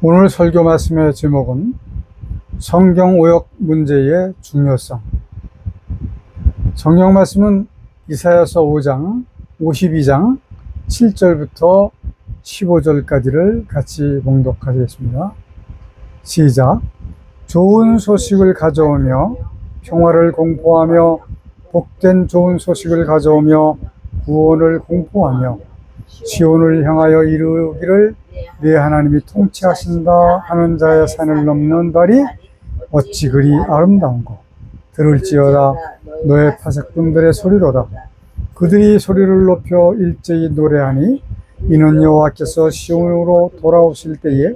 오늘 설교 말씀의 제목은 성경 오역 문제의 중요성. 성경 말씀은 이사야서 5장, 52장 7절부터 15절까지를 같이 봉독하겠습니다. 시작. 좋은 소식을 가져오며 평화를 공포하며 복된 좋은 소식을 가져오며 구원을 공포하며 시온을 향하여 이르기를 네 하나님이 통치하신다 하는 자의 산을 넘는 발이 어찌 그리 아름다운고. 들을지어다 너의 파색꾼들의 소리로다. 그들이 소리를 높여 일제히 노래하니 이는 여호와께서 시온으로 돌아오실 때에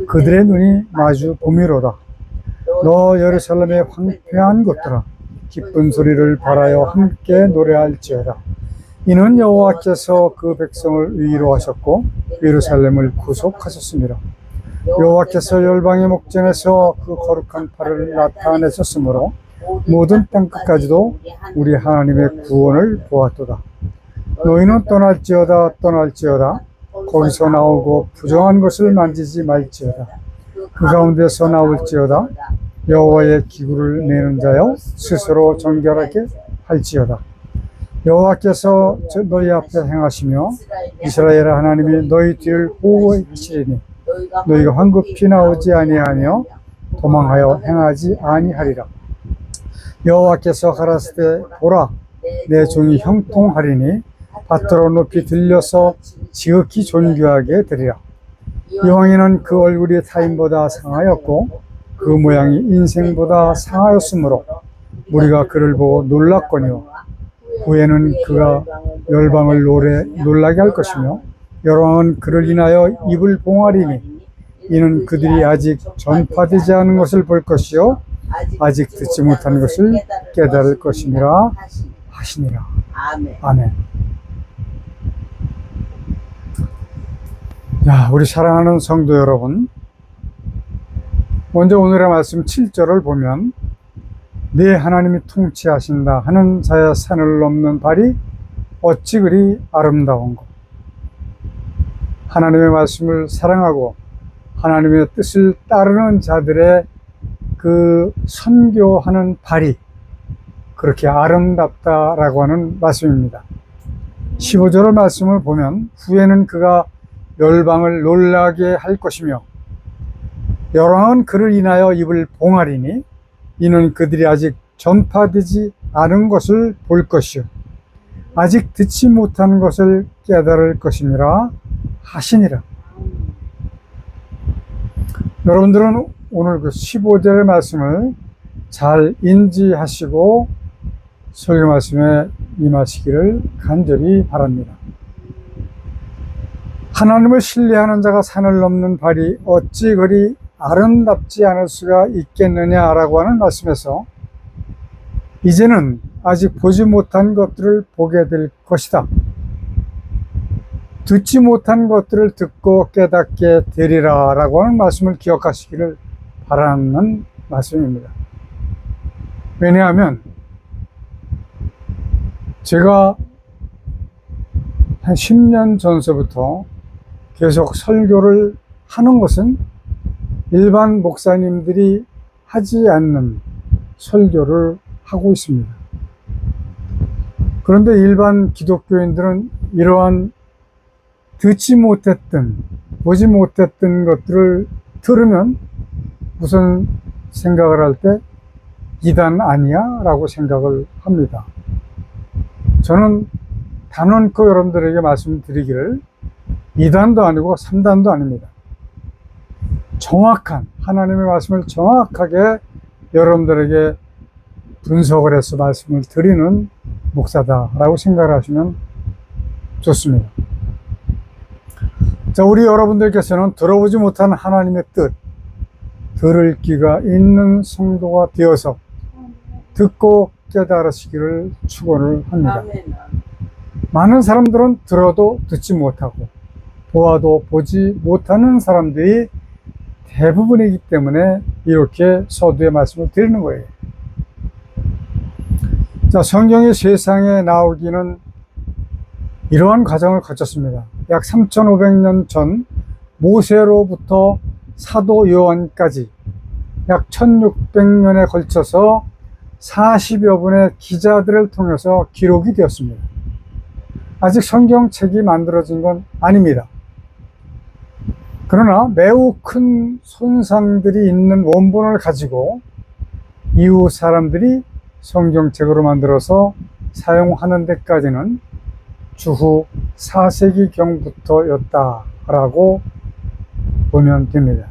그들의 눈이 마주 봄이로다. 너 예루살렘의 황폐한 곳들아 기쁜 소리를 발하여 함께 노래할지어다. 이는 여호와께서 그 백성을 위로하셨고 예루살렘을 구속하셨습니다. 여호와께서 열방의 목전에서 그 거룩한 팔을 나타내셨으므로 모든 땅끝까지도 우리 하나님의 구원을 보았도다. 너희는 떠날지어다 거기서 나오고 부정한 것을 만지지 말지어다. 그 가운데서 나올지어다. 여호와의 기구를 내는 자여 스스로 정결하게 할지어다. 여호와께서 너희 앞에 행하시며 이스라엘 하나님이 너희 뒤를 보호하시리니 너희가 황급히 나오지 아니하며 도망하여 행하지 아니하리라. 여호와께서 가라사대 보라 내 종이 형통하리니 밭으로 높이 들려서 지극히 존귀하게 되리라. 이왕이는 그 얼굴이 타인보다 상하였고 그 모양이 인생보다 상하였으므로 우리가 그를 보고 놀랐거니와 후에는 그가 열방을 놀라게 할 것이며 여러왕은 그를 인하여 입을 봉하리니 이는 그들이 아직 전파되지 않은 것을 볼 것이요 아직 듣지 못한 것을 깨달을 것이니라 하시니라. 아멘. 자, 우리 사랑하는 성도 여러분, 먼저 오늘의 말씀 7절을 보면 네 하나님이 통치하신다 하는 자의 산을 넘는 발이 어찌 그리 아름다운고. 하나님의 말씀을 사랑하고 하나님의 뜻을 따르는 자들의 그 선교하는 발이 그렇게 아름답다라고 하는 말씀입니다. 15절 말씀을 보면 후에는 그가 열방을 놀라게 할 것이며 여러왕은 그를 인하여 입을 봉하리니 이는 그들이 아직 전파되지 않은 것을 볼 것이요 아직 듣지 못한 것을 깨달을 것이니라 하시니라. 여러분들은 오늘 그 15절의 말씀을 잘 인지하시고 설교 말씀에 임하시기를 간절히 바랍니다. 하나님을 신뢰하는 자가 산을 넘는 발이 어찌 그리 아름답지 않을 수가 있겠느냐라고 하는 말씀에서 이제는 아직 보지 못한 것들을 보게 될 것이다. 듣지 못한 것들을 듣고 깨닫게 되리라 라고 하는 말씀을 기억하시기를 바라는 말씀입니다. 왜냐하면 제가 한 10년 전서부터 계속 설교를 하는 것은 일반 목사님들이 하지 않는 설교를 하고 있습니다. 그런데 일반 기독교인들은 이러한 듣지 못했던, 보지 못했던 것들을 들으면 무슨 생각을 할 때 이단 아니야? 라고 생각을 합니다. 저는 단언코 여러분들에게 말씀드리기를 이단도 아니고 3단도 아닙니다. 정확한 하나님의 말씀을 정확하게 여러분들에게 분석을 해서 말씀을 드리는 목사다라고 생각을 하시면 좋습니다. 자, 우리 여러분들께서는 들어보지 못한 하나님의 뜻, 들을 귀가 있는 성도가 되어서 듣고 깨달으시기를 축원을 합니다. 많은 사람들은 들어도 듣지 못하고 보아도 보지 못하는 사람들이 대부분이기 때문에 이렇게 서두의 말씀을 드리는 거예요. 자, 성경이 세상에 나오기는 이러한 과정을 거쳤습니다. 약 3,500년 전 모세로부터 사도 요한까지 약 1600년에 걸쳐서 40여 분의 기자들을 통해서 기록이 되었습니다. 아직 성경책이 만들어진 건 아닙니다. 그러나 매우 큰 손상들이 있는 원본을 가지고 이후 사람들이 성경책으로 만들어서 사용하는 데까지는 주후 4세기경부터였다라고 보면 됩니다.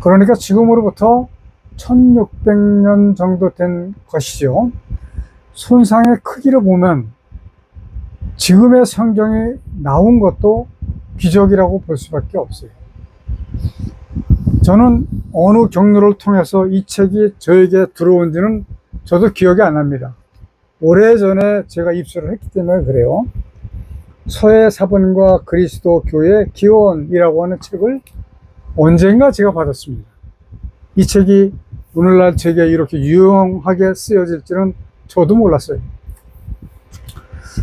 그러니까 지금으로부터 1600년 정도 된 것이죠. 손상의 크기를 보면 지금의 성경이 나온 것도 기적이라고 볼 수밖에 없어요. 저는 어느 경로를 통해서 이 책이 저에게 들어온 지는 저도 기억이 안 납니다. 오래전에 제가 입수를 했기 때문에 그래요. 서해 사본과 그리스도 교회 기원이라고 하는 책을 언젠가 제가 받았습니다. 이 책이 오늘날 책에 이렇게 유용하게 쓰여질지는 저도 몰랐어요.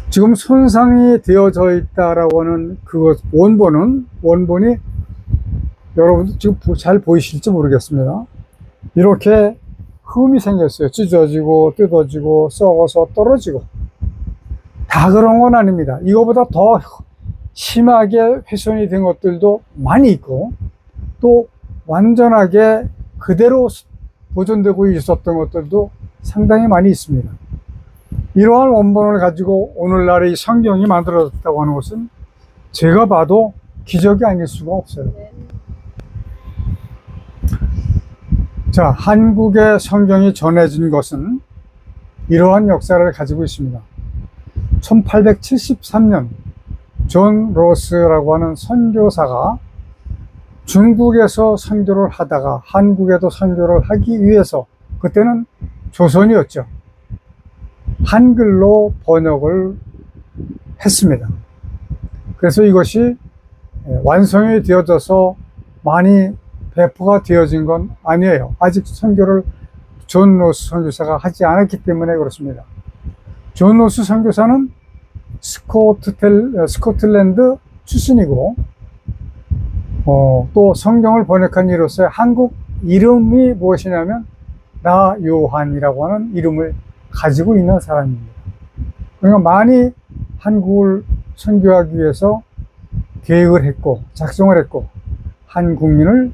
지금 손상이 되어져 있다라고 하는 그 원본이 여러분들 지금 잘 보이실지 모르겠습니다. 이렇게 흠이 생겼어요. 찢어지고 뜯어지고 썩어서 떨어지고. 다 그런 건 아닙니다. 이거보다 더 심하게 훼손이 된 것들도 많이 있고, 또 완전하게 그대로 보존되고 있었던 것들도 상당히 많이 있습니다. 이러한 원본을 가지고 오늘날의 이 성경이 만들어졌다고 하는 것은 제가 봐도 기적이 아닐 수가 없어요. 자, 한국의 성경이 전해진 것은 이러한 역사를 가지고 있습니다. 1873년 존 로스라고 하는 선교사가 중국에서 선교를 하다가 한국에도 선교를 하기 위해서, 그때는 조선이었죠, 한글로 번역을 했습니다. 그래서 이것이 완성이 되어져서 많이 배포가 되어진 건 아니에요. 아직 선교를 존 로스 선교사가 하지 않았기 때문에 그렇습니다. 존 로스 선교사는 스코틀랜드 출신이고, 또 성경을 번역한 이로써 한국 이름이 무엇이냐면 나 요한이라고 하는 이름을 가지고 있는 사람입니다. 그러니까 많이 한국을 선교하기 위해서 계획을 했고 작성을 했고, 한 국민을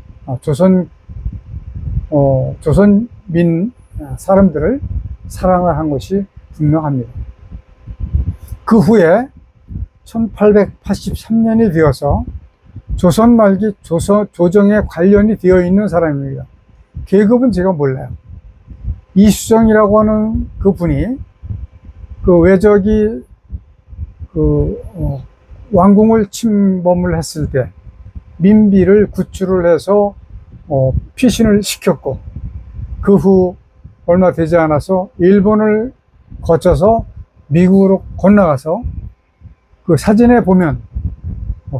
조선민 사람들을 사랑을 한 것이 분명합니다. 그 후에 1883년이 되어서 조선 말기 조정에 관련이 되어 있는 사람입니다. 계급은 제가 몰라요. 이수정이라고 하는 그 분이 그 외적이 왕궁을 침범을 했을 때 민비를 구출을 해서 피신을 시켰고, 그 후 얼마 되지 않아서 일본을 거쳐서 미국으로 건너가서, 그 사진에 보면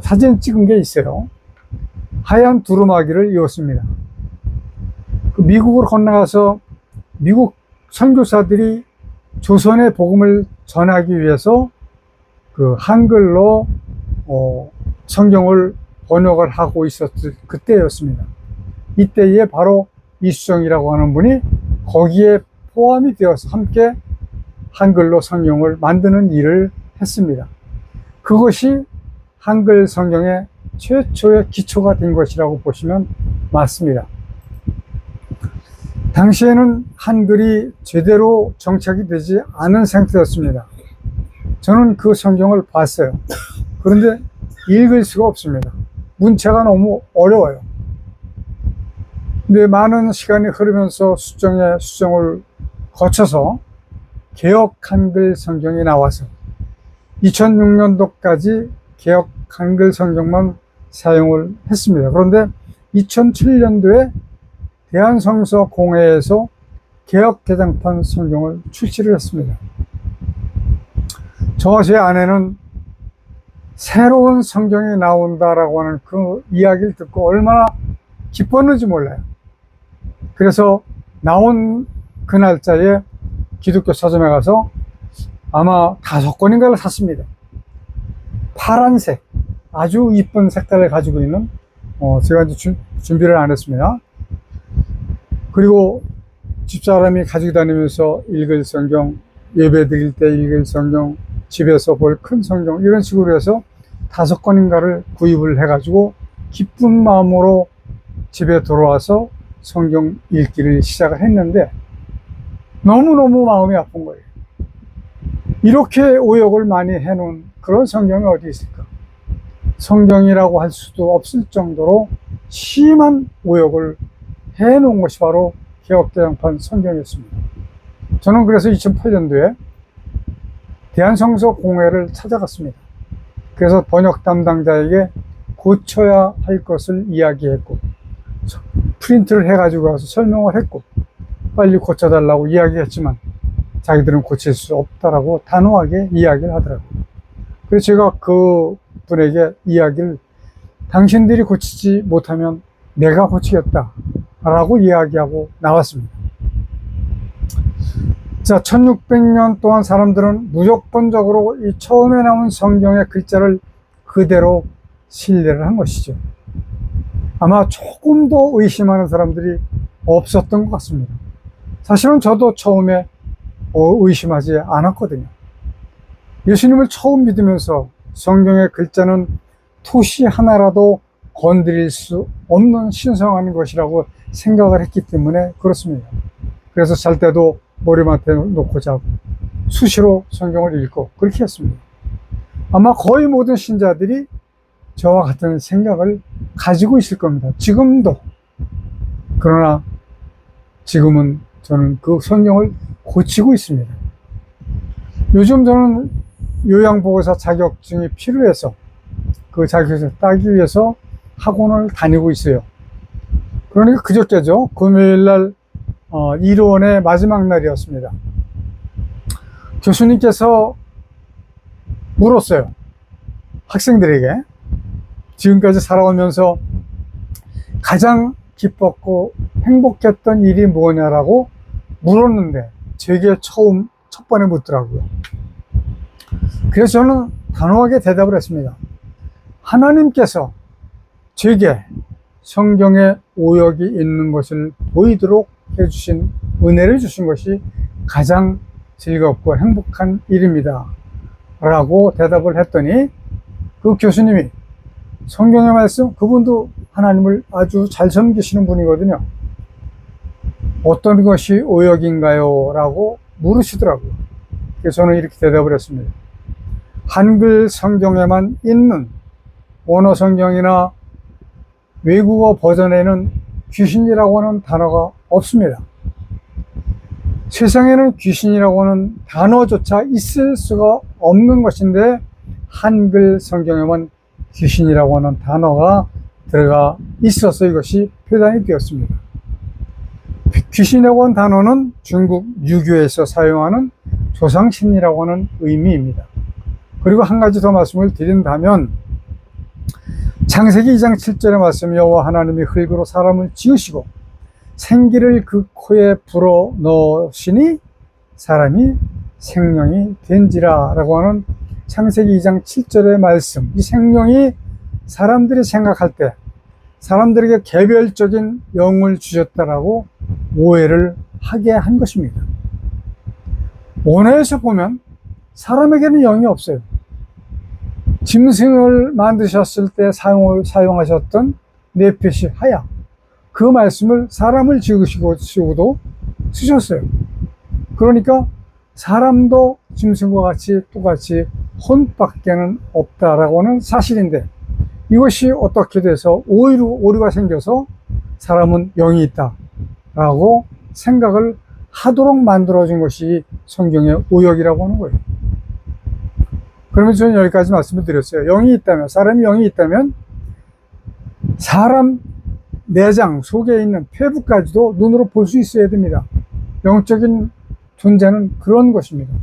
사진 찍은 게 있어요. 하얀 두루마기를 입었습니다. 그 미국으로 건너가서 미국 선교사들이 조선의 복음을 전하기 위해서 그 한글로 성경을 번역을 하고 있었을 그때였습니다. 이때에 바로 이수정이라고 하는 분이 거기에 포함이 되어서 함께 한글로 성경을 만드는 일을 했습니다. 그것이 한글 성경의 최초의 기초가 된 것이라고 보시면 맞습니다. 당시에는 한글이 제대로 정착이 되지 않은 상태였습니다. 저는 그 성경을 봤어요. 그런데 읽을 수가 없습니다. 문체가 너무 어려워요. 근데 많은 시간이 흐르면서 수정을 거쳐서 개역 한글 성경이 나와서 2006년도까지 개역 한글 성경만 사용을 했습니다. 그런데 2007년도에 대한성서공회에서 개역 개정판 성경을 출시를 했습니다. 저와 제 아내는 새로운 성경이 나온다라고 하는 그 이야기를 듣고 얼마나 기뻤는지 몰라요. 그래서 나온 그 날짜에 기독교 서점에 가서 아마 5권인가를 샀습니다. 파란색, 아주 이쁜 색깔을 가지고 있는 제가 이제 준비를 안 했습니다. 그리고 집사람이 가지고 다니면서 읽을 성경, 예배 드릴 때 읽을 성경, 집에서 볼 큰 성경, 이런 식으로 해서 5권인가를 구입을 해가지고 기쁜 마음으로 집에 돌아와서 성경 읽기를 시작을 했는데 너무너무 마음이 아픈 거예요. 이렇게 오역을 많이 해놓은 그런 성경이 어디 있을까? 성경이라고 할 수도 없을 정도로 심한 오역을 해놓은 것이 바로 개역개정판 성경이었습니다. 저는 그래서 2008년도에 대한성서공회를 찾아갔습니다. 그래서 번역 담당자에게 고쳐야 할 것을 이야기했고, 프린트를 해가지고 가서 설명을 했고, 빨리 고쳐달라고 이야기했지만 자기들은 고칠 수 없다라고 단호하게 이야기를 하더라고요. 그래서 제가 그 분에게 이야기를, 당신들이 고치지 못하면 내가 고치겠다 라고 이야기하고 나왔습니다. 자, 1600년 동안 사람들은 무조건적으로 이 처음에 나온 성경의 글자를 그대로 신뢰를 한 것이죠. 아마 조금도 의심하는 사람들이 없었던 것 같습니다. 사실은 저도 처음에 의심하지 않았거든요. 예수님을 처음 믿으면서 성경의 글자는 토시 하나라도 건드릴 수 없는 신성한 것이라고 생각을 했기 때문에 그렇습니다. 그래서 잘 때도 머리맡에 놓고 자고 수시로 성경을 읽고 그렇게 했습니다. 아마 거의 모든 신자들이 저와 같은 생각을 가지고 있을 겁니다. 지금도. 그러나 지금은 저는 그 성경을 고치고 있습니다. 요즘 저는 요양보호사 자격증이 필요해서 그 자격증을 따기 위해서 학원을 다니고 있어요. 그러니까 그저께죠. 금요일날 1호원의 마지막 날이었습니다. 교수님께서 물었어요. 학생들에게 지금까지 살아오면서 가장 기뻤고 행복했던 일이 뭐냐라고 물었는데 제게 첫 번에 묻더라고요. 그래서 저는 단호하게 대답을 했습니다. 하나님께서 제게 성경에 오역이 있는 것을 보이도록 해주신, 은혜를 주신 것이 가장 즐겁고 행복한 일입니다 라고 대답을 했더니 그 교수님이 성경의 말씀, 그분도 하나님을 아주 잘 섬기시는 분이거든요. 어떤 것이 오역인가요? 라고 물으시더라고요. 그래서 저는 이렇게 대답을 했습니다. 한글 성경에만 있는 원어 성경이나 외국어 버전에는 귀신이라고 하는 단어가 없습니다. 세상에는 귀신이라고 하는 단어조차 있을 수가 없는 것인데 한글 성경에만 귀신이라고 하는 단어가 들어가 있어서 이것이 표단이 되었습니다. 귀신이라고 하는 단어는 중국 유교에서 사용하는 조상신이라고 하는 의미입니다. 그리고 한 가지 더 말씀을 드린다면 창세기 2장 7절의 말씀, 여호와 하나님이 흙으로 사람을 지으시고 생기를 그 코에 불어 넣으시니 사람이 생명이 된지라 라고 하는 창세기 2장 7절의 말씀, 이 생명이 사람들이 생각할 때 사람들에게 개별적인 영을 주셨다라고 오해를 하게 한 것입니다. 원어에서 보면 사람에게는 영이 없어요. 짐승을 만드셨을 때 사용하셨던 네페시 하야, 그 말씀을 사람을 지으시고도 쓰셨어요. 그러니까 사람도 짐승과 같이 똑같이 혼밖에는 없다라고 하는 사실인데, 이것이 어떻게 돼서 오류가 생겨서 사람은 영이 있다라고 생각을 하도록 만들어준 것이 성경의 오역이라고 하는 거예요. 그러면 저는 여기까지 말씀을 드렸어요. 영이 있다면, 사람이 영이 있다면 사람 내장 속에 있는 폐부까지도 눈으로 볼 수 있어야 됩니다. 영적인 존재는 그런 것입니다.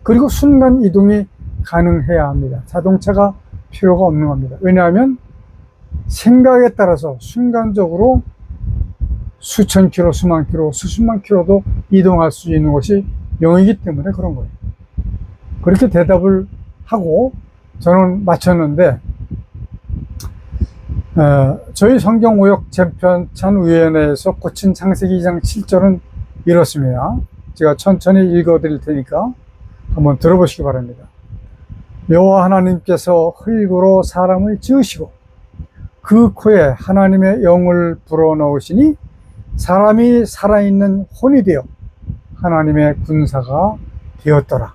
그리고 순간 이동이 가능해야 합니다. 자동차가 필요가 없는 겁니다. 왜냐하면 생각에 따라서 순간적으로 수천 킬로, 수만 킬로, 수십만 킬로도 이동할 수 있는 것이 영이기 때문에 그런 거예요. 그렇게 대답을 하고 저는 마쳤는데, 저희 성경오역 재편찬위원회에서 고친 창세기 2장 7절은 이렇습니다. 제가 천천히 읽어드릴 테니까 한번 들어보시기 바랍니다. 여호와 하나님께서 흙으로 사람을 지으시고 그 코에 하나님의 영을 불어넣으시니 사람이 살아있는 혼이 되어 하나님의 군사가 되었더라.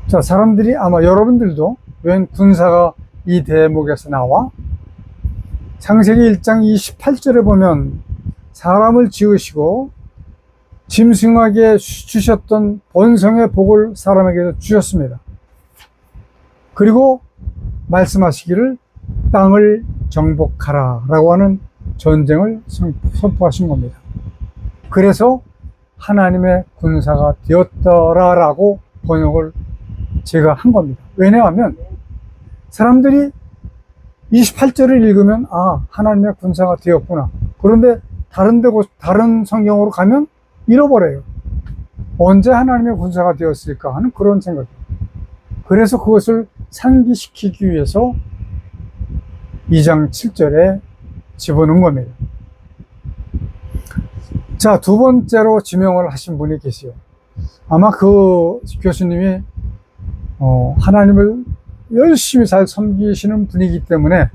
자, 사람들이 아마 여러분들도 웬 군사가 이 대목에서 나와? 창세기 1장 28절에 보면 사람을 지으시고 짐승에게 주셨던 번성의 복을 사람에게 주셨습니다. 그리고 말씀하시기를 땅을 정복하라 라고 하는 전쟁을 선포하신 겁니다. 그래서 하나님의 군사가 되었더라 라고 번역을 제가 한 겁니다. 왜냐하면 사람들이 28절을 읽으면 아, 하나님의 군사가 되었구나. 그런데 다른 성경으로 가면 잃어버려요. 언제 하나님의 군사가 되었을까 하는 그런 생각이에요. 그래서 그것을 상기시키기 위해서 2장 7절에 집어넣은 겁니다. 자, 두 번째로 지명을 하신 분이 계세요. 아마 그 교수님이 하나님을 열심히 잘 섬기시는 분이기 때문에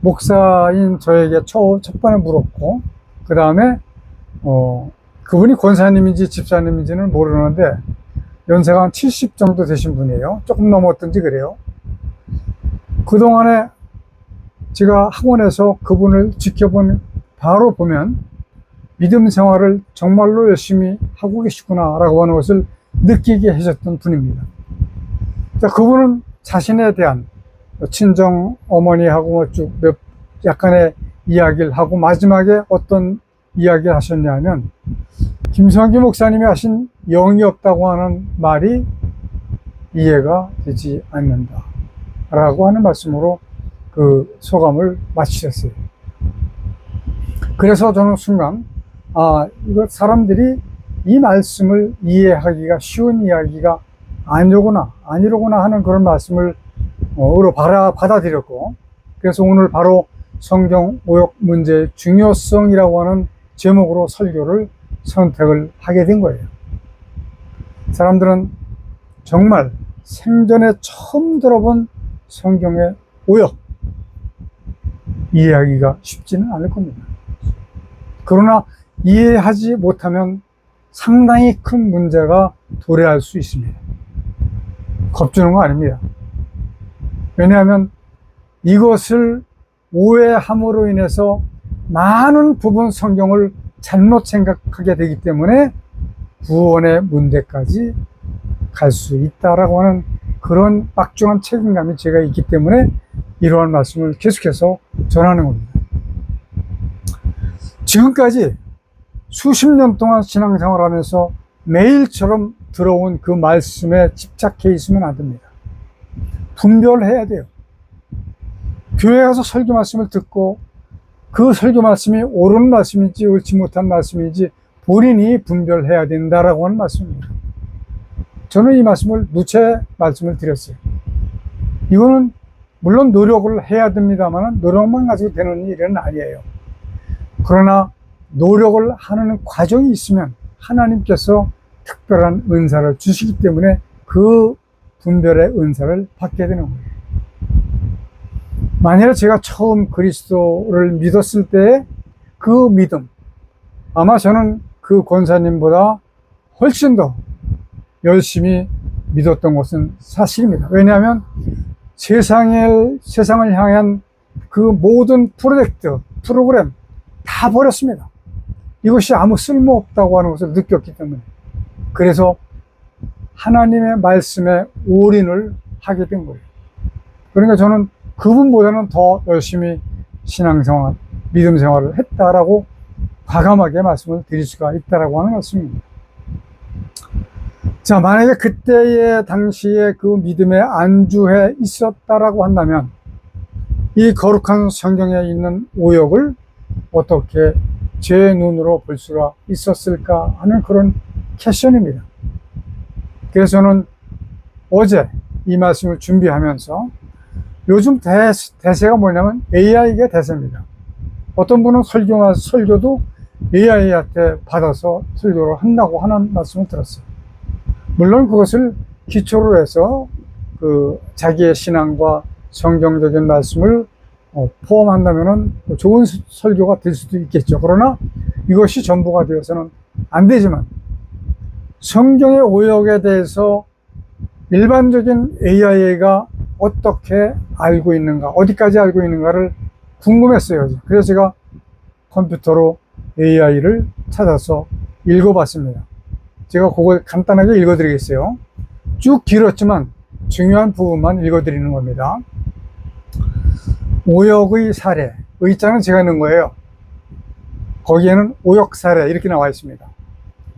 목사인 저에게 첫 번에 물었고, 그 다음에 그분이 권사님인지 집사님인지는 모르는데 연세가 한 70 정도 되신 분이에요. 조금 넘었던지 그래요. 그동안에 제가 학원에서 그분을 지켜본 바로 보면 믿음 생활을 정말로 열심히 하고 계시구나 라고 하는 것을 느끼게 하셨던 분입니다. 자, 그분은 자신에 대한 친정 어머니하고 쭉 약간의 이야기를 하고 마지막에 어떤 이야기를 하셨냐면 김성기 목사님이 하신 영이 없다고 하는 말이 이해가 되지 않는다 라고 하는 말씀으로 그 소감을 마치셨어요. 그래서 저는 순간 이거 사람들이 이 말씀을 이해하기가 쉬운 이야기가 아니로구나 하는 그런 말씀을 받아들였고, 그래서 오늘 바로 성경 오역 문제의 중요성이라고 하는 제목으로 설교를 선택을 하게 된 거예요. 사람들은 정말 생전에 처음 들어본 성경의 오역 이해하기가 쉽지는 않을 겁니다. 그러나 이해하지 못하면 상당히 큰 문제가 도래할 수 있습니다. 겁주는 거 아닙니다. 왜냐하면 이것을 오해함으로 인해서 많은 부분 성경을 잘못 생각하게 되기 때문에 구원의 문제까지 갈 수 있다라고 하는 그런 막중한 책임감이 제가 있기 때문에 이러한 말씀을 계속해서 전하는 겁니다. 지금까지 수십 년 동안 신앙생활을 하면서 매일처럼 들어온 그 말씀에 집착해 있으면 안 됩니다. 분별해야 돼요. 교회 가서 설교 말씀을 듣고 그 설교 말씀이 옳은 말씀인지 옳지 못한 말씀인지 본인이 분별해야 된다라고 하는 말씀입니다. 저는 이 말씀을 누차 말씀을 드렸어요. 이거는 물론 노력을 해야 됩니다만 노력만 가지고 되는 일은 아니에요. 그러나 노력을 하는 과정이 있으면 하나님께서 특별한 은사를 주시기 때문에 그 분별의 은사를 받게 되는 거예요. 만약에 제가 처음 그리스도를 믿었을 때 그 믿음, 아마 저는 그 권사님보다 훨씬 더 열심히 믿었던 것은 사실입니다. 왜냐하면 세상을 향한 그 모든 프로그램 다 버렸습니다. 이것이 아무 쓸모없다고 하는 것을 느꼈기 때문에. 그래서 하나님의 말씀에 올인을 하게 된 거예요. 그러니까 저는 그분보다는 더 열심히 신앙생활, 믿음 생활을 했다라고 과감하게 말씀을 드릴 수가 있다라고 하는 말씀입니다. 자, 만약에 그때의 당시에 그 믿음에 안주해 있었다라고 한다면 이 거룩한 성경에 있는 오역을 어떻게 제 눈으로 볼 수가 있었을까 하는 그런 퀘션입니다. 그래서 저는 어제 이 말씀을 준비하면서 요즘 대세가 뭐냐면 AI가 대세입니다. 어떤 분은 설교도 AI한테 받아서 설교를 한다고 하는 말씀을 들었어요. 물론 그것을 기초로 해서 자기의 신앙과 성경적인 말씀을 포함한다면은 좋은 설교가 될 수도 있겠죠. 그러나 이것이 전부가 되어서는 안 되지만 성경의 오역에 대해서 일반적인 AI가 어떻게 알고 있는가, 어디까지 알고 있는가를 궁금했어요. 그래서 제가 컴퓨터로 AI를 찾아서 읽어봤습니다. 제가 그걸 간단하게 읽어드리겠어요. 쭉 길었지만 중요한 부분만 읽어드리는 겁니다. 오역의 사례, 의자는 제가 넣은 거예요. 거기에는 오역 사례 이렇게 나와 있습니다.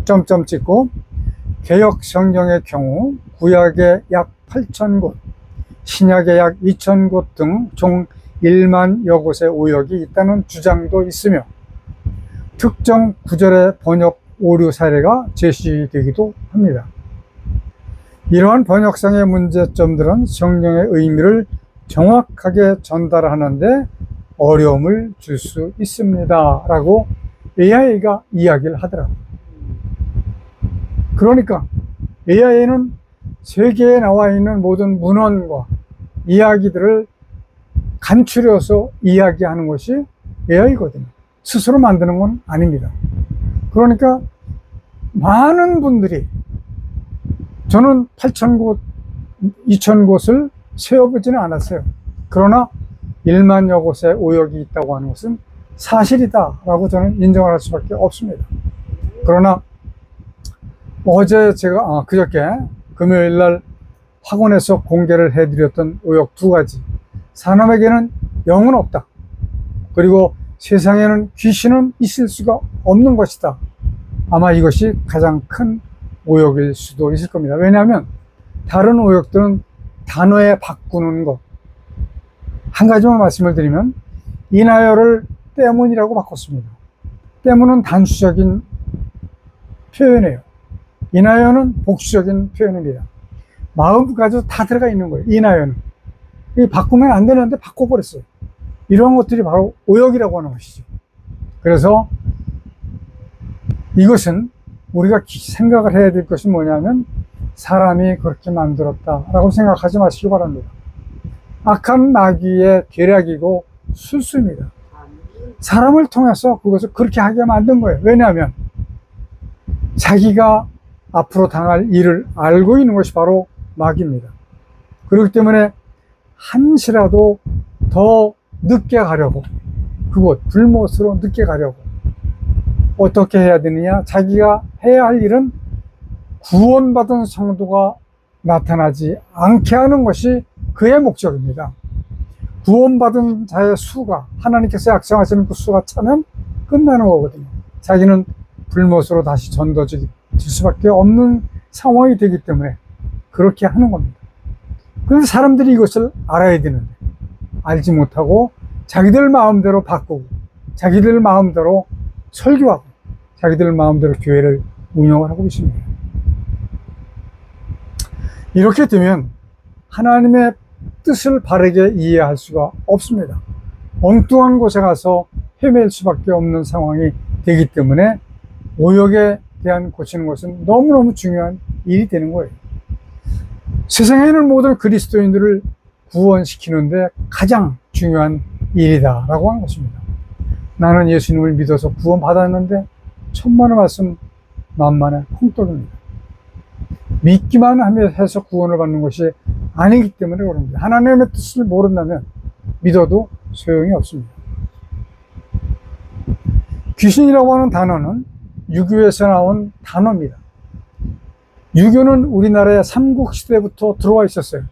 점점 찍고 개역 성경의 경우 구약의 약 8,000곳, 신약의 약 2,000곳 등 총 1만여 곳의 오역이 있다는 주장도 있으며 특정 구절의 번역 오류 사례가 제시되기도 합니다. 이러한 번역상의 문제점들은 성경의 의미를 정확하게 전달하는데 어려움을 줄 수 있습니다 라고 AI가 이야기를 하더라고요. 그러니까 AI는 세계에 나와 있는 모든 문헌과 이야기들을 간추려서 이야기하는 것이 AI거든요. 스스로 만드는 건 아닙니다. 그러니까 많은 분들이, 저는 8,000곳, 2,000곳을 세어보지는 않았어요. 그러나 1만여 곳에 오역이 있다고 하는 것은 사실이다 라고 저는 인정을 할 수밖에 없습니다. 그러나 어제 제가 그저께 금요일날 학원에서 공개를 해드렸던 오역 2가지, 사람에게는 영은 없다, 그리고 세상에는 귀신은 있을 수가 없는 것이다. 아마 이것이 가장 큰 오역일 수도 있을 겁니다. 왜냐하면 다른 오역들은 단어에 바꾸는 것, 한 가지만 말씀을 드리면 이나열을 때문이라고 바꿨습니다. 때문은 단수적인 표현이에요. 이나열은 복수적인 표현입니다. 마음까지 다 들어가 있는 거예요. 이나열은 바꾸면 안 되는데 바꿔버렸어요. 이런 것들이 바로 오역이라고 하는 것이죠. 그래서 이것은 우리가 생각을 해야 될 것이 뭐냐면 사람이 그렇게 만들었다라고 생각하지 마시기 바랍니다. 악한 마귀의 계략이고 술수입니다. 사람을 통해서 그것을 그렇게 하게 만든 거예요. 왜냐하면 자기가 앞으로 당할 일을 알고 있는 것이 바로 마귀입니다. 그렇기 때문에 한시라도 더 늦게 가려고, 그곳 불못으로 늦게 가려고 어떻게 해야 되느냐, 자기가 해야 할 일은 구원받은 성도가 나타나지 않게 하는 것이 그의 목적입니다. 구원받은 자의 수가, 하나님께서 약정하시는 그 수가 차면 끝나는 거거든요. 자기는 불못으로 다시 전도질 수밖에 없는 상황이 되기 때문에 그렇게 하는 겁니다. 그래서 사람들이 이것을 알아야 되는데 알지 못하고 자기들 마음대로 바꾸고 자기들 마음대로 설교하고 자기들 마음대로 교회를 운영을 하고 있습니다. 이렇게 되면 하나님의 뜻을 바르게 이해할 수가 없습니다. 엉뚱한 곳에 가서 헤맬 수밖에 없는 상황이 되기 때문에 오역에 대한 고치는 것은 너무너무 중요한 일이 되는 거예요. 세상에 있는 모든 그리스도인들을 구원시키는데 가장 중요한 일이다라고 하는 것입니다. 나는 예수님을 믿어서 구원받았는데 천만의 말씀 만만의 콩떡입니다. 믿기만 하며 해서 구원을 받는 것이 아니기 때문에 그럽니다. 하나님의 뜻을 모른다면 믿어도 소용이 없습니다. 귀신이라고 하는 단어는 유교에서 나온 단어입니다. 유교는 우리나라에 삼국시대부터 들어와 있었어요.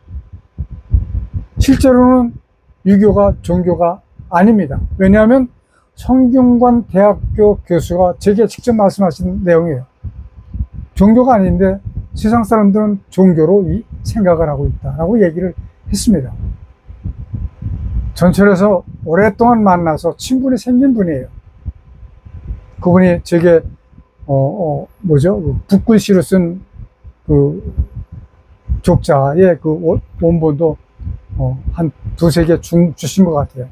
실제로는 유교가 종교가 아닙니다. 왜냐하면 성균관 대학교 교수가 제게 직접 말씀하신 내용이에요. 종교가 아닌데 세상 사람들은 종교로 생각을 하고 있다라고 얘기를 했습니다. 전철에서 오랫동안 만나서 친분이 생긴 분이에요. 그분이 제게 붓글씨로 쓴 그 족자의 그 원본도 한 두세 개 주신 것 같아요.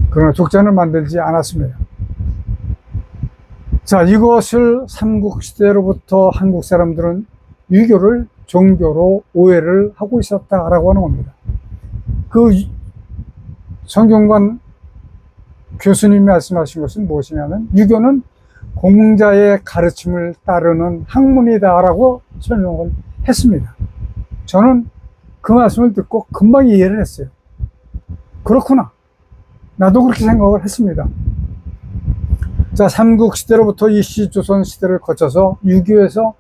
그러나 족장을 만들지 않았습니다. 자, 이것을 삼국시대로부터 한국 사람들은 유교를 종교로 오해를 하고 있었다라고 하는 겁니다. 그 성균관 교수님이 말씀하신 것은 무엇이냐면 유교는 공자의 가르침을 따르는 학문이다라고 설명을 했습니다. 저는 그 말씀을 듣고 금방 이해를 했어요. 그렇구나. 나도 그렇게 생각을 했습니다. 자, 삼국시대로부터 이시조선 시대를 거쳐서 유교에서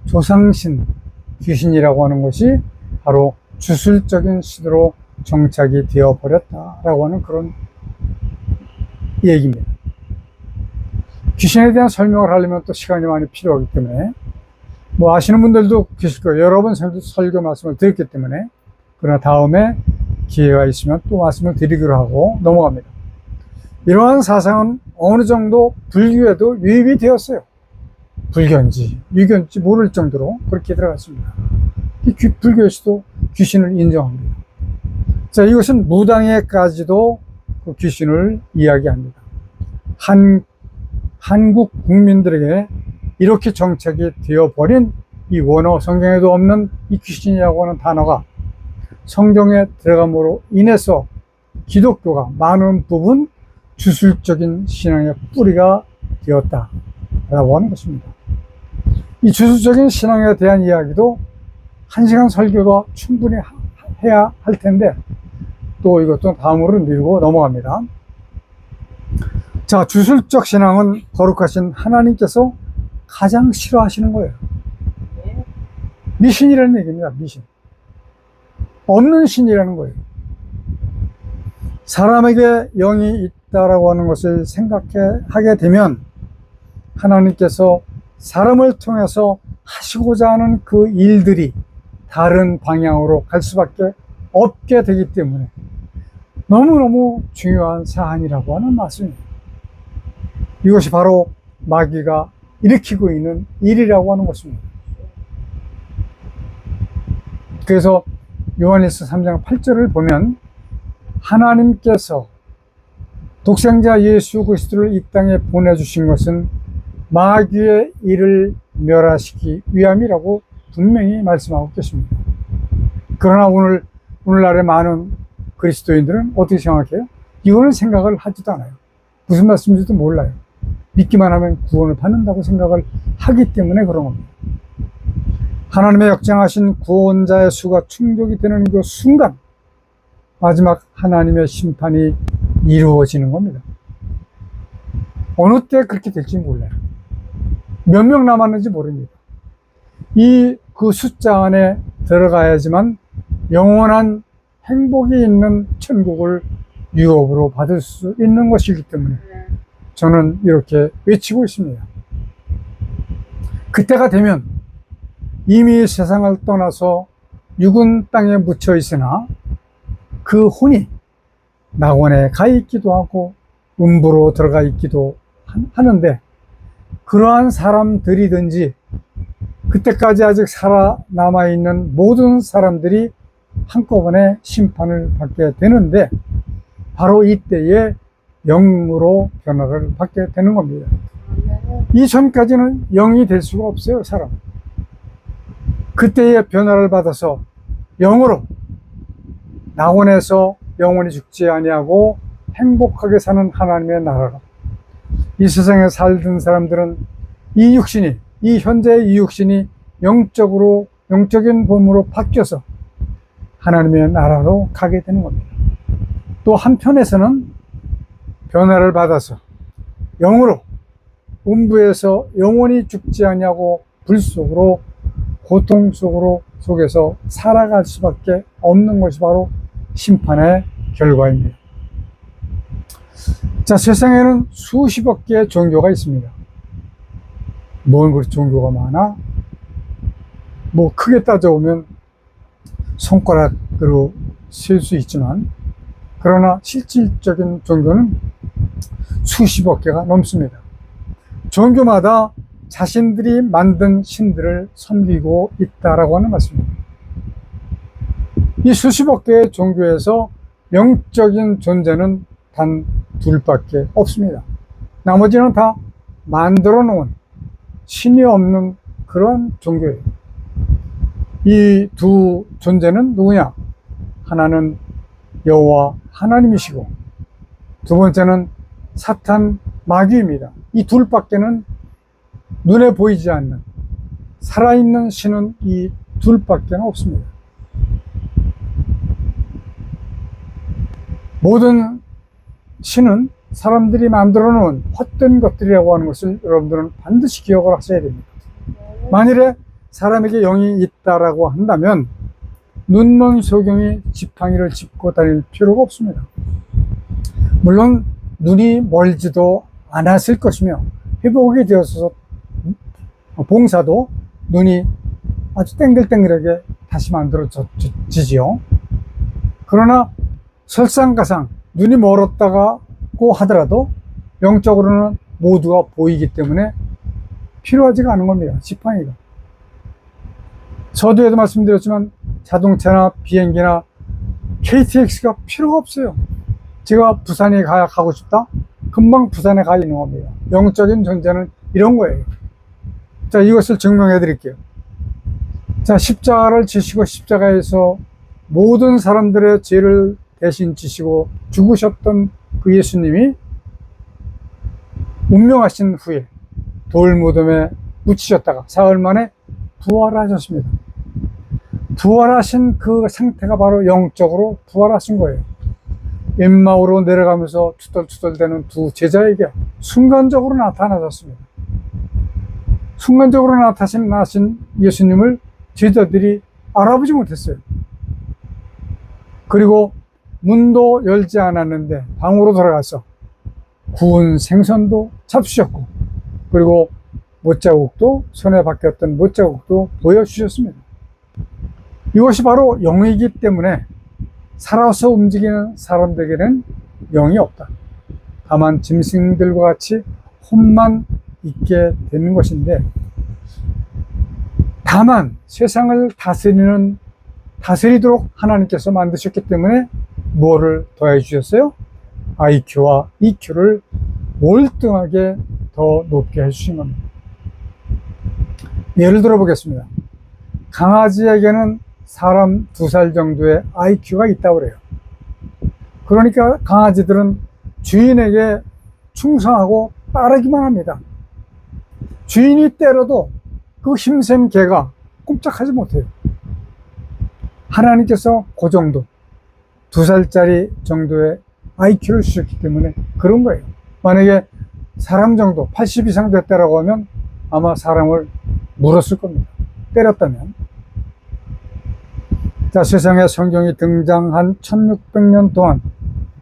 조상신, 귀신이라고 하는 것이 바로 주술적인 신으로 정착이 되어버렸다라고 하는 그런 얘기입니다. 귀신에 대한 설명을 하려면 또 시간이 많이 필요하기 때문에 뭐 아시는 분들도 계실 거예요. 여러 번 설교 말씀을 드렸기 때문에. 그러나 다음에 기회가 있으면 또 말씀을 드리기로 하고 넘어갑니다. 이러한 사상은 어느 정도 불교에도 유입이 되었어요. 불교인지 유교인지 모를 정도로 그렇게 들어갔습니다. 불교에서도 귀신을 인정합니다. 자, 이것은 무당에까지도 그 귀신을 이야기합니다. 한국 국민들에게 이렇게 정착이 되어버린 이 원어, 성경에도 없는 이 귀신이라고 하는 단어가 성경에 들어감으로 인해서 기독교가 많은 부분 주술적인 신앙의 뿌리가 되었다라고 하는 것입니다. 이 주술적인 신앙에 대한 이야기도 1시간 설교도 충분히 해야 할 텐데 또 이것도 다음으로 미루고 넘어갑니다. 자, 주술적 신앙은 거룩하신 하나님께서 가장 싫어하시는 거예요. 미신이라는 얘기입니다. 미신. 없는 신이라는 거예요. 사람에게 영이 있다라고 하는 것을 하게 되면 하나님께서 사람을 통해서 하시고자 하는 그 일들이 다른 방향으로 갈 수밖에 없게 되기 때문에 너무너무 중요한 사안이라고 하는 말씀입니다. 이것이 바로 마귀가 일으키고 있는 일이라고 하는 것입니다. 그래서 요한일서 3장 8절을 보면 하나님께서 독생자 예수 그리스도를 이 땅에 보내주신 것은 마귀의 일을 멸하시기 위함이라고 분명히 말씀하고 계십니다. 그러나 오늘날의 많은 그리스도인들은 어떻게 생각해요? 이거는 생각을 하지도 않아요. 무슨 말씀인지도 몰라요. 믿기만 하면 구원을 받는다고 생각을 하기 때문에 그런 겁니다. 하나님의 역정하신 구원자의 수가 충족이 되는 그 순간 마지막 하나님의 심판이 이루어지는 겁니다. 어느 때 그렇게 될지 몰라요. 몇 명 남았는지 모릅니다. 그 숫자 안에 들어가야지만 영원한 행복이 있는 천국을 유업으로 받을 수 있는 것이기 때문에 저는 이렇게 외치고 있습니다. 그때가 되면 이미 세상을 떠나서 육은 땅에 묻혀 있으나 그 혼이 낙원에 가 있기도 하고 음부로 들어가 있기도 하는데 그러한 사람들이든지 그때까지 아직 살아남아 있는 모든 사람들이 한꺼번에 심판을 받게 되는데 바로 이때에 영으로 변화를 받게 되는 겁니다. 이전까지는 영이 될 수가 없어요, 사람. 그때의 변화를 받아서 영으로 낙원에서 영원히 죽지 아니하고 행복하게 사는 하나님의 나라로 이 세상에 살던 사람들은 이 현재의 이 육신이 영적인 몸으로 바뀌어서 하나님의 나라로 가게 되는 겁니다. 또 한편에서는 변화를 받아서 영으로 음부에서 영원히 죽지 아니하고 불 속으로 고통 속에서 살아갈 수밖에 없는 것이 바로 심판의 결과입니다. 자, 세상에는 수십억 개의 종교가 있습니다. 뭔 그렇게 종교가 많아? 뭐 크게 따져보면 손가락으로 셀 수 있지만 그러나 실질적인 종교는 수십억 개가 넘습니다. 종교마다 자신들이 만든 신들을 섬기고 있다라고 하는 말씀입니다. 이 수십억 개의 종교에서 영적인 존재는 단 둘밖에 없습니다. 나머지는 다 만들어 놓은 신이 없는 그런 종교예요. 이 두 존재는 누구냐? 하나는 여호와 하나님이시고 두 번째는 사탄 마귀입니다. 이 둘밖에는 눈에 보이지 않는 살아있는 신은 이 둘밖에 없습니다. 모든 신은 사람들이 만들어 놓은 헛된 것들이라고 하는 것을 여러분들은 반드시 기억을 하셔야 됩니다. 만일에 사람에게 영이 있다라고 한다면 눈먼 소경이 지팡이를 짚고 다닐 필요가 없습니다. 물론 눈이 멀지도 않았을 것이며 회복이 되어서 봉사도 눈이 아주 땡글땡글하게 다시 만들어지지요. 그러나 설상가상 눈이 멀었다고 하더라도 영적으로는 모두가 보이기 때문에 필요하지가 않은 겁니다. 지팡이가. 서두에도 말씀드렸지만 자동차나 비행기나 KTX가 필요가 없어요. 제가 부산에 가고 싶다? 금방 부산에 가 있는 겁니다. 영적인 존재는 이런 거예요. 자, 이것을 증명해 드릴게요. 자, 십자가를 지시고 십자가에서 모든 사람들의 죄를 대신 지시고 죽으셨던 그 예수님이 운명하신 후에 돌무덤에 묻히셨다가 사흘 만에 부활하셨습니다. 부활하신 그 상태가 바로 영적으로 부활하신 거예요. 엠마오로 내려가면서 투덜투덜대는 두 제자에게 순간적으로 나타나셨습니다. 순간적으로 나타나신 예수님을 제자들이 알아보지 못했어요. 그리고 문도 열지 않았는데 방으로 돌아가서 구운 생선도 잡수셨고 그리고 못자국도 손에 박혔던 못자국도 보여주셨습니다. 이것이 바로 영이기 때문에 살아서 움직이는 사람들에게는 영이 없다. 다만 짐승들과 같이 혼만 있게 되는 것인데 다만 세상을 다스리도록 하나님께서 만드셨기 때문에 뭐를 더해 주셨어요? IQ와 EQ를 월등하게 더 높게 해주신 겁니다. 예를 들어 보겠습니다. 강아지에게는 사람 2살 정도의 IQ가 있다고 그래요. 그러니까 강아지들은 주인에게 충성하고 따르기만 합니다. 주인이 때려도 그 힘센 개가 꼼짝하지 못해요. 하나님께서 그 정도 2살짜리 정도의 IQ를 주셨기 때문에 그런 거예요. 만약에 사람 정도 80 이상 됐다라고 하면 아마 사람을 물었을 겁니다. 때렸다면. 자, 세상에 성경이 등장한 1600년 동안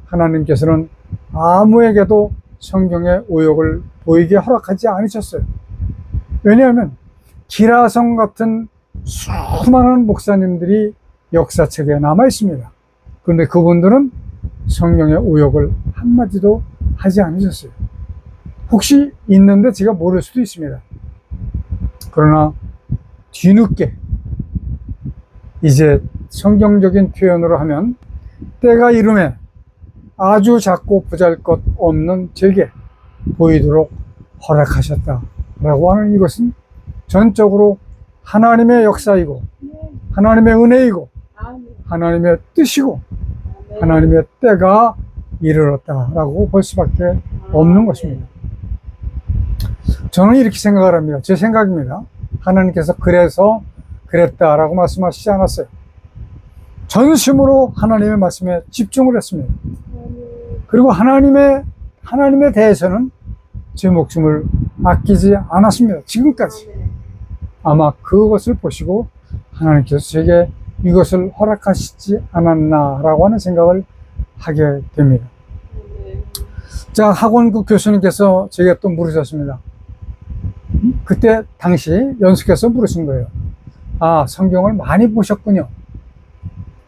하나님께서는 아무에게도 성경의 오역을 보이게 허락하지 않으셨어요. 왜냐하면 기라성 같은 수많은 목사님들이 역사책에 남아 있습니다. 그런데 그분들은 성경의 오역을 한마디도 하지 않으셨어요. 혹시 있는데 제가 모를 수도 있습니다. 그러나 뒤늦게 이제 성경적인 표현으로 하면 때가 이름에 아주 작고 보잘것없는 제게 보이도록 허락하셨다라고 하는 이것은 전적으로 하나님의 역사이고 하나님의 은혜이고 하나님의 뜻이고 하나님의 때가 이르렀다라고 볼 수밖에 없는 것입니다. 저는 이렇게 생각을 합니다. 제 생각입니다. 하나님께서 그래서 그랬다라고 말씀하시지 않았어요. 전심으로 하나님의 말씀에 집중을 했습니다. 그리고 하나님에 대해서는 제 목숨을 아끼지 않았습니다. 지금까지. 아마 그것을 보시고 하나님께서 제게 이것을 허락하시지 않았나라고 하는 생각을 하게 됩니다. 자, 학원국 교수님께서 제게 또 물으셨습니다. 그때 당시 연수께서 물으신 거예요. 아, 성경을 많이 보셨군요.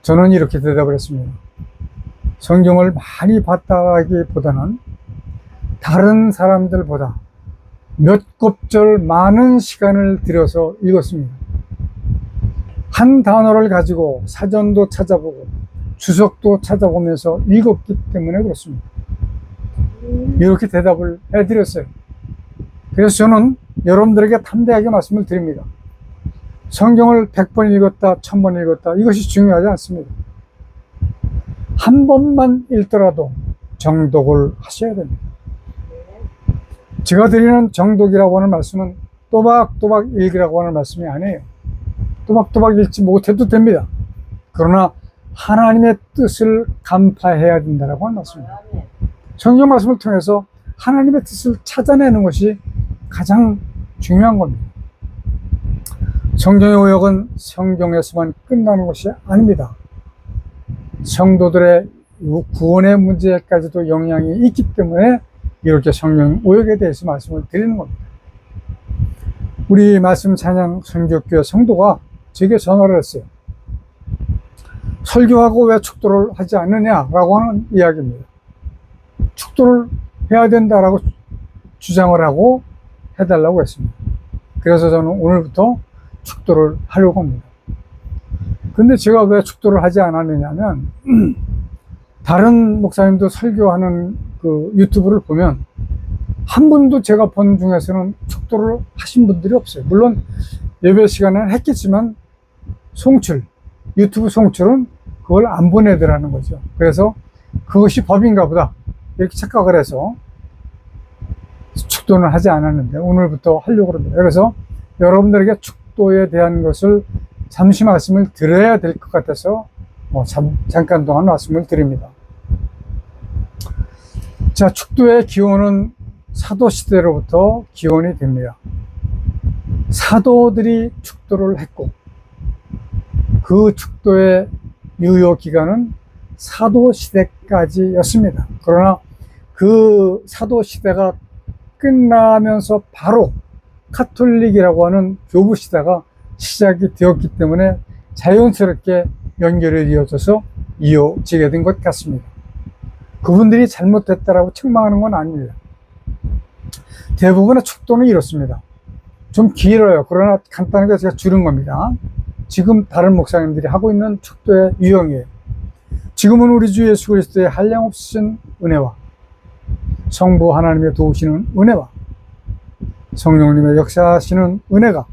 저는 이렇게 대답을 했습니다. 성경을 많이 봤다기보다는 다른 사람들보다 몇 곱절 많은 시간을 들여서 읽었습니다. 한 단어를 가지고 사전도 찾아보고 주석도 찾아보면서 읽었기 때문에 그렇습니다. 이렇게 대답을 해드렸어요. 그래서 저는 여러분들에게 담대하게 말씀을 드립니다. 성경을 100번 읽었다, 1000번 읽었다, 이것이 중요하지 않습니다. 한 번만 읽더라도 정독을 하셔야 됩니다. 제가 드리는 정독이라고 하는 말씀은 또박또박 읽으라고 하는 말씀이 아니에요. 또박또박 읽지 못해도 됩니다. 그러나 하나님의 뜻을 간파해야 된다고 하는 말씀입니다. 성경 말씀을 통해서 하나님의 뜻을 찾아내는 것이 가장 중요한 겁니다. 성경의 오역은 성경에서만 끝나는 것이 아닙니다. 성도들의 구원의 문제까지도 영향이 있기 때문에 이렇게 성경 오역에 대해서 말씀을 드리는 겁니다. 우리 말씀 찬양 선교교회 성도가 제게 전화를 했어요. 설교하고 왜 축도를 하지 않느냐라고 하는 이야기입니다. 축도를 해야 된다라고 주장을 하고 해달라고 했습니다. 그래서 저는 오늘부터 축도를 하려고 합니다. 근데 제가 왜 축도를 하지 않았느냐면 다른 목사님도 설교하는 그 유튜브를 보면 한 분도 제가 본 중에서는 축도를 하신 분들이 없어요. 물론 예배 시간에는 했겠지만 유튜브 송출은 그걸 안 보내더라는 거죠. 그래서 그것이 법인가 보다 이렇게 착각을 해서 축도는 하지 않았는데 오늘부터 하려고 합니다. 그래서 여러분들에게 축도에 대한 것을 잠시 말씀을 드려야 될 것 같아서 잠깐 동안 말씀을 드립니다. 자, 축도의 기원은 사도시대로부터 기원이 됩니다. 사도들이 축도를 했고 그 축도의 유효기간은 사도시대까지였습니다. 그러나 그 사도시대가 끝나면서 바로 카톨릭이라고 하는 교부시대가 시작이 되었기 때문에 자연스럽게 연결이 이어져서 이어지게 된 것 같습니다. 그분들이 잘못됐다라고 책망하는 건 아닙니다. 대부분의 축도는 이렇습니다. 좀 길어요. 그러나 간단하게 제가 줄인 겁니다. 지금 다른 목사님들이 하고 있는 축도의 유형이에요. 지금은 우리 주 예수 그리스도의 한량없으신 은혜와 성부 하나님의 도우시는 은혜와 성령님의 역사하시는 은혜가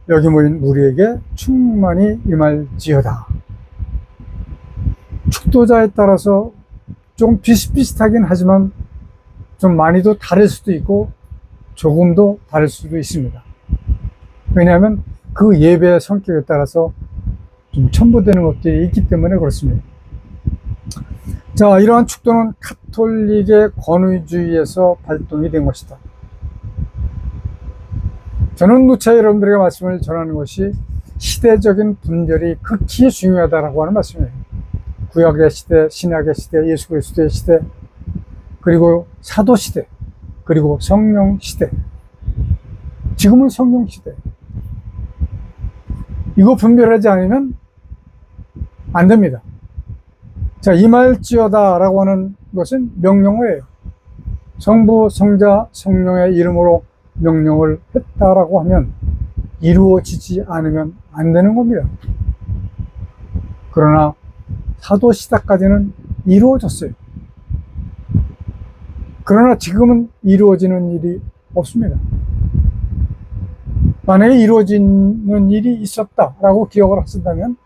여기 모인 우리에게 충만히 임할지어다. 축도자에 따라서 좀 비슷비슷하긴 하지만 좀 많이도 다를 수도 있고 조금도 다를 수도 있습니다. 왜냐하면 그 예배의 성격에 따라서 좀 첨부되는 것들이 있기 때문에 그렇습니다. 자, 이러한 축도는 카톨릭의 권위주의에서 발동이 된 것이다. 저는 누차 여러분들에게 말씀을 전하는 것이 시대적인 분별이 극히 중요하다고 하는 말씀이에요. 구약의 시대, 신약의 시대, 예수 그리스도의 시대, 그리고 사도 시대, 그리고 성령 시대. 지금은 성령 시대. 이거 분별하지 않으면 안 됩니다. 자, 임할지어다 라고 하는 것은 명령어예요. 성부, 성자, 성령의 이름으로 명령을 했다라고 하면 이루어지지 않으면 안 되는 겁니다. 그러나 사도 시대까지는 이루어졌어요. 그러나 지금은 이루어지는 일이 없습니다. 만약에 이루어지는 일이 있었다라고 기억을 하신다면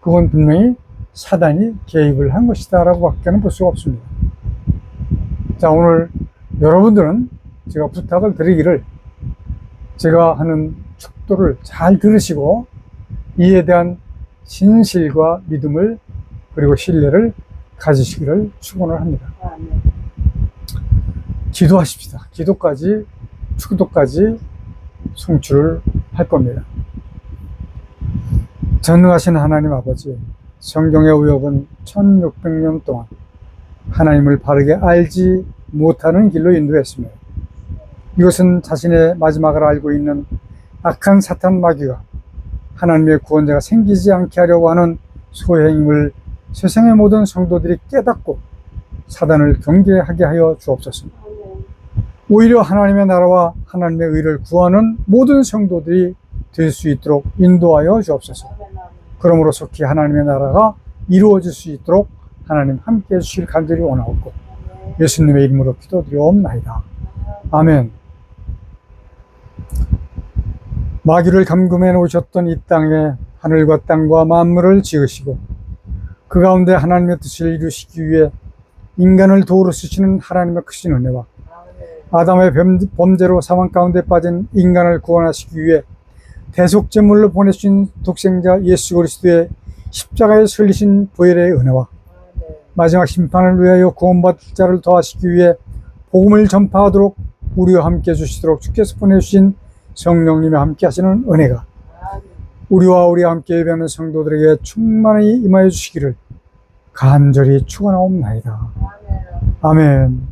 그건 분명히 사단이 개입을 한 것이다 라고 밖에는 볼 수가 없습니다. 자, 오늘 여러분들은 제가 부탁을 드리기를 제가 하는 축도를 잘 들으시고 이에 대한 진실과 믿음을 그리고 신뢰를 가지시기를 축원을 합니다. 기도하십시다. 기도까지, 축도까지 송출을 할 겁니다. 전능하신 하나님 아버지, 성경의 우역은 1600년 동안 하나님을 바르게 알지 못하는 길로 인도했으며 이것은 자신의 마지막을 알고 있는 악한 사탄 마귀가 하나님의 구원자가 생기지 않게 하려고 하는 소행임을 세상의 모든 성도들이 깨닫고 사단을 경계하게 하여 주옵소서. 오히려 하나님의 나라와 하나님의 의를 구하는 모든 성도들이 될 수 있도록 인도하여 주옵소서. 그러므로 속히 하나님의 나라가 이루어질 수 있도록 하나님 함께 해주실 간절히 원하옵고 예수님의 이름으로 기도드리옵나이다. 아멘. 마귀를 감금해 놓으셨던 이 땅에 하늘과 땅과 만물을 지으시고 그 가운데 하나님의 뜻을 이루시기 위해 인간을 도우러 쓰시는 하나님의 크신 은혜와 아담의 범죄로 사망 가운데 빠진 인간을 구원하시기 위해 대속제물로 보내신 독생자 예수 그리스도의 십자가에 설리신 보혈의 은혜와 마지막 심판을 위하여 구원받을 자를 더하시기 위해 복음을 전파하도록 우리와 함께 해주시도록 주께서 보내주신 성령님이 함께 하시는 은혜가 우리와 함께 예배하는 성도들에게 충만히 임하여 주시기를 간절히 축원하옵나이다. 아멘.